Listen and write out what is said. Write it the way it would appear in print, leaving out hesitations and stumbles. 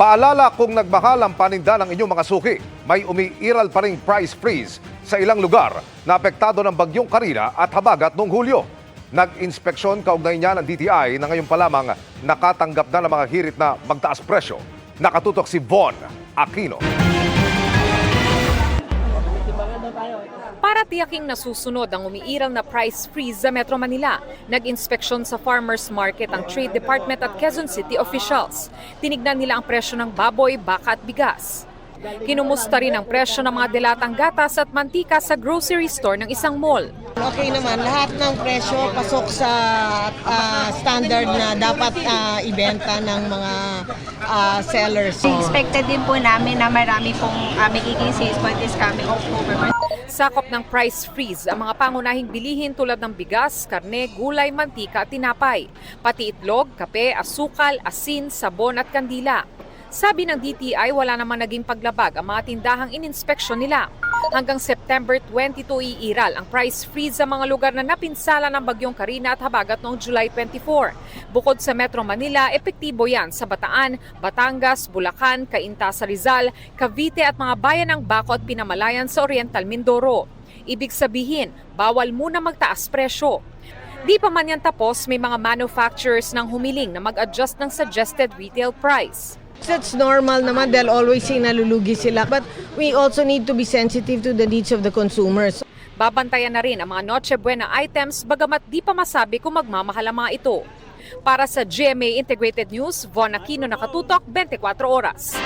Paalala kung nagmahal ang paninda ng inyong mga suki, may umiiral pa ring price freeze sa ilang lugar na apektado ng bagyong Karina at Habagat noong Hulyo. Nag-inspeksyon kaugnay niya ng DTI na ngayon pa lamang nakatanggap na ng mga hirit na magtaas presyo. Nakatutok si Von Aquino. Para tiyaking nasusunod ang umiiral na price freeze sa Metro Manila, nag-inspeksyon sa farmers market ang Trade Department at Quezon City officials. Tinignan nila ang presyo ng baboy, baka at bigas. Kinumusta rin ang presyo ng mga dilatang gatas at mantika sa grocery store ng isang mall. Okay naman, lahat ng presyo pasok sa standard na dapat ibenta ng mga sellers. Expected din po namin na marami pong magiging sales for this coming October. Sakop ng price freeze ang mga pangunahing bilihin tulad ng bigas, karne, gulay, mantika at tinapay, pati itlog, kape, asukal, asin, sabon at kandila. Sabi ng DTI, wala namang naging paglabag ang mga tindahang ininspeksyon nila. Hanggang September 22 iiral ang price freeze sa mga lugar na napinsala ng bagyong Karina at Habagat noong July 24. Bukod sa Metro Manila, epektibo yan sa Bataan, Batangas, Bulacan, Cainta sa Rizal, Cavite at mga bayan ng Baco at Pinamalayan sa Oriental Mindoro. Ibig sabihin, bawal muna magtaas presyo. Di pa man yan tapos, may mga manufacturers nang humiling na mag-adjust ng suggested retail price. It's normal naman, they'll always say nalulugi sila. But we also need to be sensitive to the needs of the consumers. Babantayan na rin ang mga Noche Buena items bagamat di pa masabi kung magmamahal ang mga ito. Para sa GMA Integrated News, Von Aquino, Nakatutok, 24 Oras.